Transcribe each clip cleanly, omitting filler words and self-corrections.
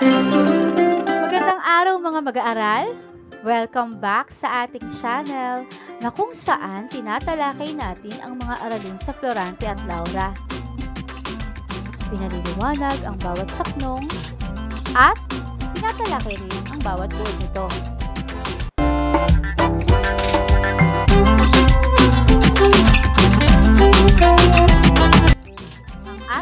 Magandang araw mga mag-aaral! Welcome back sa ating channel na kung saan tinatalakay natin ang mga aralin sa Florante at Laura. Pinaliliwanag ang bawat saknong at tinatalakay rin ang bawat buod nito.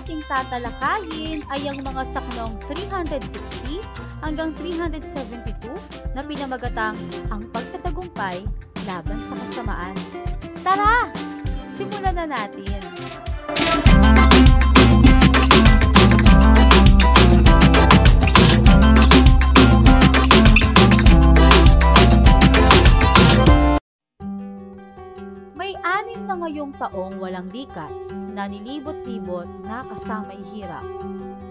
Ating tatalakayin ay ang mga saknong 360 hanggang 372 na pinamagatang ang pagtatagumpay laban sa kasamaan. Tara! Simulan na natin! May 6 na ngayong taong walang likat na nilibot-libot na kasamay hirap.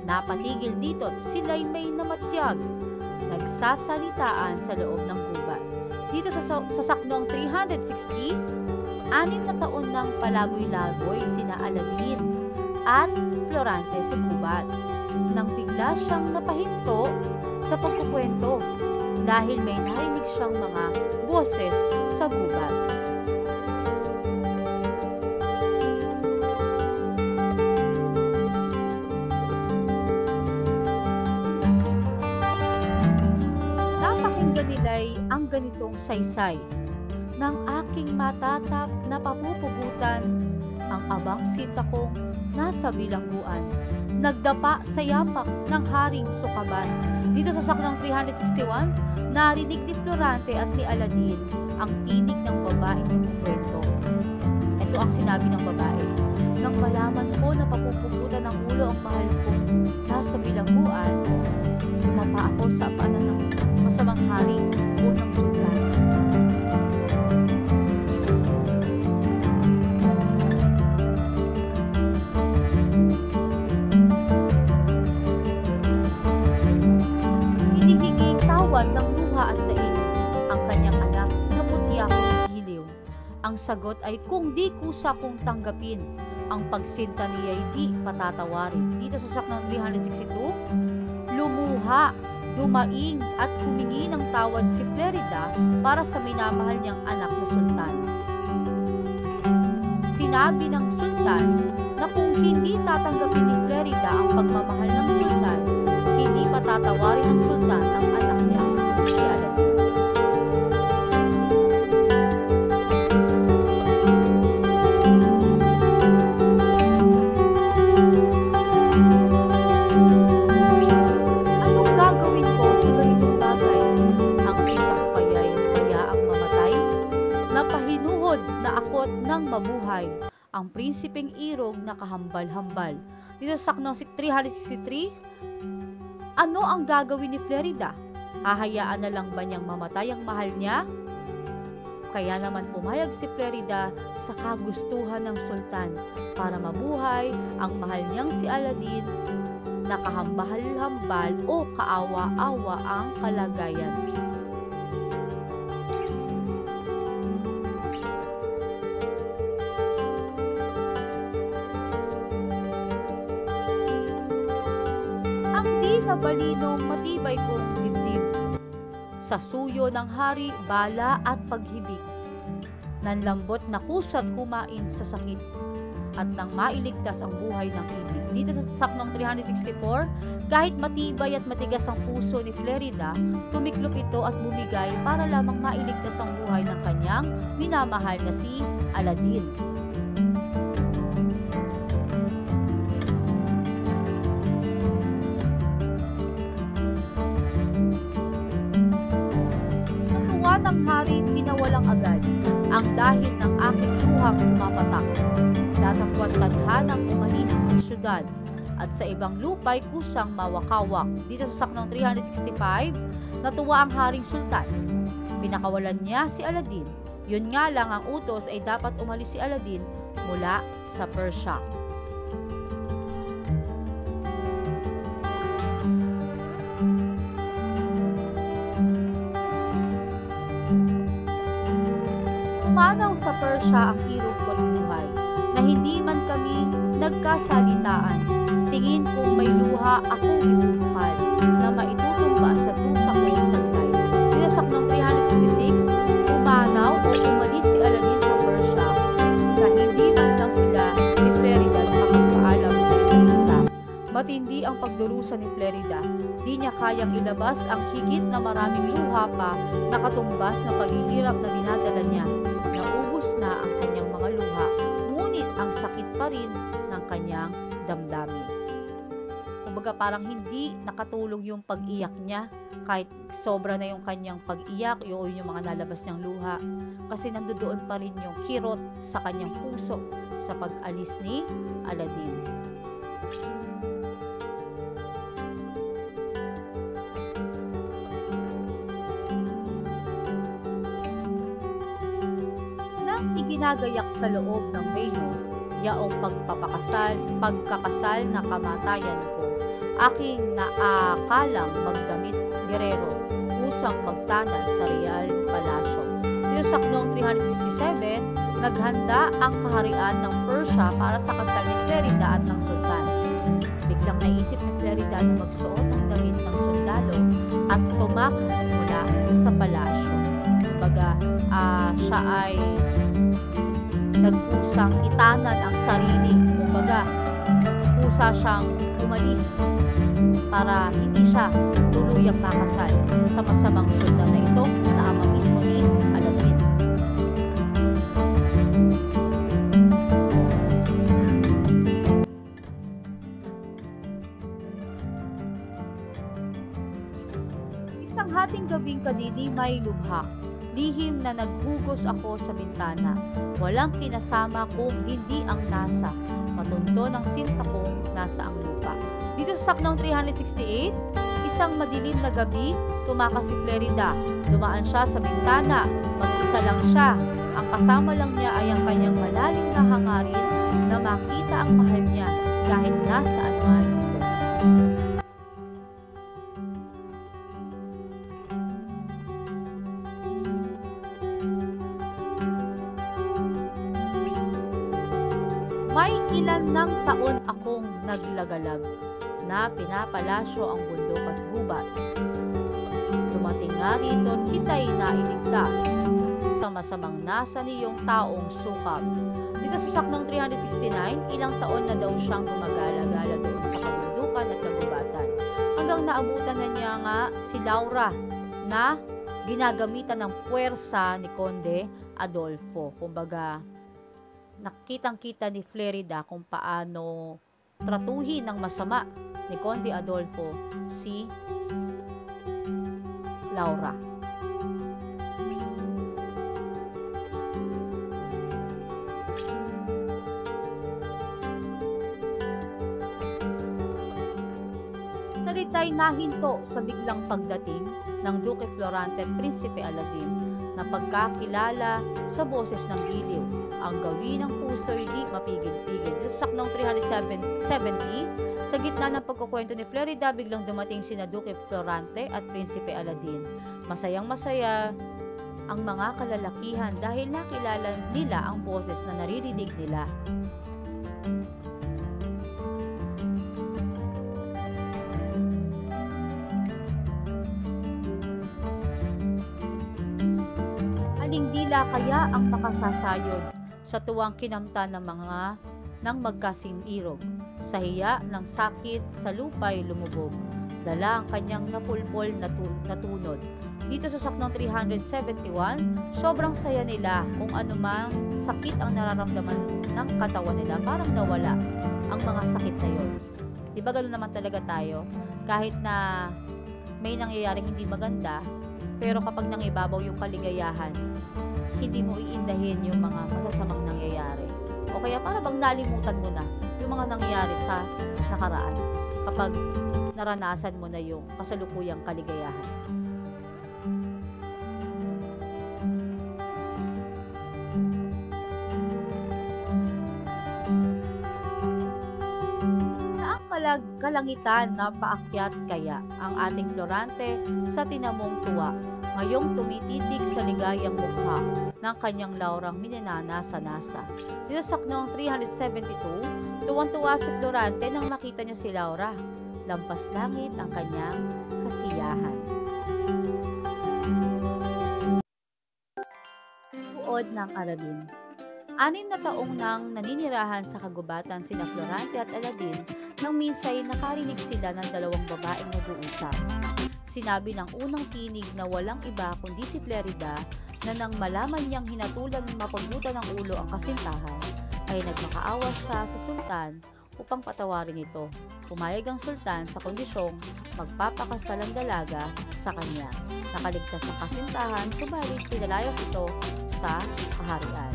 Napatigil dito't sila'y may namatyag, nagsasalitaan sa loob ng gubat. Dito sa saknong 360, 6 na taon ng palaboy-laboy sina Aladin at Florante sa gubat. Nang bigla siyang napahinto sa pagkukwento dahil may narinig siyang mga boses sa gubat. Nilay ang ganitong saysay ng aking matatap na papupugutan, ang abang sinta kong nasa bilangguan, nagdapa sa yapak ng haring sukaban. Dito sa saknong 361, narinig ni Florante at ni Aladin ang tinig ng babaeng nagkukwento. Ito ang sinabi ng babae: nang malaman ko na papupugutan ng ulo ang mahal kong nasa bilangguan, lumapa ako sa paanan ng masamang hari o ng sultan. Hinihinging tawad ng luha at daig ang kanyang anak na puti-akong giliw. Ang sagot ay kung di kusa kong tanggapin, ang pagsinta niya ay di patatawarin. Dito sa saknong 362, lumuha, dumaing at humingi ng tawad si Flerida para sa minamahal niyang anak na sultan. Sinabi ng sultan na kung hindi tatanggapin ni Flerida ang pagmamahal ng sultan, hindi patatawarin ng sultan ang anak niya, si Aladin. Nang mabuhay ang prinsipeng irog na kahambal-hambal. Dito sa saknong 363, ano ang gagawin ni Flerida? Hahayaan na lang ba niyang mamatay ang mahal niya? Kaya naman pumayag si Flerida sa kagustuhan ng sultan para mabuhay ang mahal niyang si Aladin na kahambal-hambal o kaawa-awa ang kalagayan. Balinong matibay kong dibdib, sa suyo ng hari bala at paghibig, nanlambot na kusat kumain sa sakit, at nang mailigtas ang buhay ng ibig. Dito sa saknong 364, kahit matibay at matigas ang puso ni Flerida, tumiklop ito at bumigay para lamang mailigtas ang buhay ng kanyang minamahal na si Aladin. Ng hari pinawalang agad ang dahil ng aking luhang pumapatak. Datapwat tadhanang umalis sa syudad at sa ibang lupay kusang mawakawak. Dito sa saknong 365, natuwa ang haring sultan. Pinakawalan niya si Aladin. Yun nga lang ang utos ay dapat umalis si Aladin mula sa Persia. Pumanaw sa Persia ang hirap ko't buhay, na hindi man kami nagkasalitaan. Tingin kong may luha akong ibubukal, na ang pagdurusa ni Flerida, di niya kayang ilabas ang higit na maraming luha pa na katumbas ng paghihirap na dinadala niya. Naubos na ang kanyang mga luha, ngunit ang sakit pa rin ng kanyang damdamin. Kumbaga parang hindi nakatulong yung pag-iyak niya, kahit sobra na yung kanyang pag-iyak, yung mga nalabas niyang luha, kasi nandoon pa rin yung kirot sa kanyang puso sa pag-alis ni Aladdin. Nang iginagayak sa loob ng reyno, yaong pagkakasal na kamatayan ko, aking naakalang magdamit gerero, usang magtanan sa Real Palasyo. Dito sa noong 367, naghanda ang kaharian ng Persia para sa kasal ni Flerida at ng sultan. Biglang naisip ni Flerida na magsuot ng damit ng sundalo at tumakas mula sa palasyo. Kumbaga, siya ay nagpusang itanan ang sarili. Kumbaga, pusa siyang umalis para hindi siya tuluyang makasal sa masamang sultan na ito na ama mismo ni Aladdin. Isang hating gabing kadidimay lubhak, lihim na naghugos ako sa bintana. Walang kinasama kung hindi ang nasa, patunto ng sinta kong nasa ang lupa. Dito sa saknong 368, isang madilim na gabi, tumakas si Flerida. Dumaan siya sa bintana, mag-isa lang siya. Ang kasama lang niya ay ang kanyang malalim na hangarin na makita ang mahal niya kahit nasaan man ito. May ilan ng taon akong naglagalag na pinapalasyo ang bundok at gubat. Dumating nga rito at kita'y nailigtas sa masamang nasa niyong taong sukab. Dito sa saknong 369, ilang taon na daw siyang gumagala-gala doon sa kabundukan at kagubatan. Hanggang naabutan na niya nga si Laura na ginagamitan ng puwersa ni Conde Adolfo. Kumbaga, nakitang-kita ni Flerida kung paano tratuhin ng masama ni Conde Adolfo si Laura. Salita'y nahinto sa biglang pagdating ng Duque Florante at Prinsipe Aladdin na pagkakilala sa boses ng giliw. Ang gawin ng puso'y di mapigil-pigil. Sa saknong 370, sa gitna ng pagkukwento ni Flerida, biglang dumating sina Duque Florante at Prinsipe Aladdin. Masayang-masaya ang mga kalalakihan dahil nakilala nila ang boses na naririnig nila. Alingdila kaya ang makasasayod sa tuwang kinamta ng magkasing irog. Sa hiya ng sakit sa lupa'y lumubog. Dala ang kanyang napulpol na tunod. Dito sa saknong 371, sobrang saya nila kung anumang sakit ang nararamdaman ng katawan nila. Parang nawala ang mga sakit na yun. Diba gano'n naman talaga tayo? Kahit na may nangyayaring hindi maganda, pero kapag nangibabaw yung kaligayahan, hindi mo iindahin yung mga masasamang nangyayari. O kaya para bang nalimutan mo na yung mga nangyayari sa nakaraan kapag naranasan mo na yung kasalukuyang kaligayahan. Saang kalangitan na paakyat kaya ang ating Florante sa tinamong tuwa, ngayong tumititig sa ligayang mukha ng kanyang Laurang minanasa-nasa. Dito sa saknong 372, tuwang-tuwa si Florante nang makita niya si Laura. Lampas langit ang kanyang kasiyahan. Buod ng aralin. 6 na taong nang naninirahan sa kagubatan sina Florante at Aladin nang minsay nakarinig sila ng 2 babaeng nag-uusap. Sinabi ng unang tinig na walang iba kundi si Flerida na nang malaman niyang hinatulan mapagutan ng ulo ang kasintahan, ay nagmakaawa siya sa sultan upang patawarin ito. Pumayag ang sultan sa kondisyong magpapakasal ang dalaga sa kanya. Nakaligtas ang kasintahan, subalit pinalayas ito sa kaharian.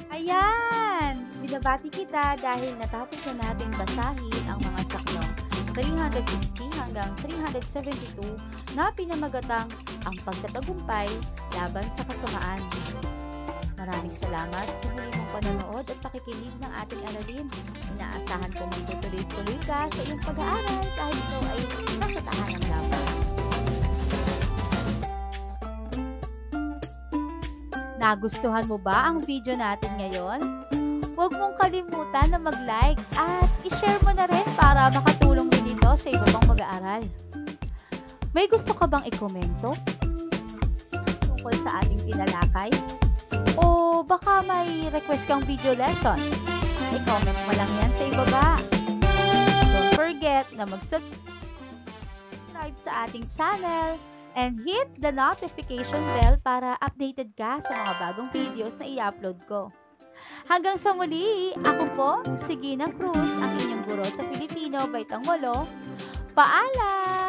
Ayan! Binabati kita dahil natapos na natin basahin ang mga saklong 360 hanggang 372 na pinamagatang ang pagtatagumpay laban sa kasamaan. Maraming salamat sa muli mong panonood at pakikinig ng ating aralin. Inaasahan ko magtutuloy-tuloy ka sa iyong pag-aaral kahit ito ay nasa tahanang laban. Nagustuhan mo ba ang video natin ngayon? Huwag mong kalimutan na mag-like at i-share mo na rin para makatulong din ito sa iba pang mag-aaral. May gusto ka bang ikomento tungkol sa ating tinalakay? O baka may request kang video lesson? I-comment mo lang yan sa ibaba. Don't forget na mag-subscribe sa ating channel and hit the notification bell para updated ka sa mga bagong videos na i-upload ko. Hanggang sa muli, ako po, si Gina Cruz, ang inyong guro sa Filipino, Baitang 8. Paalam!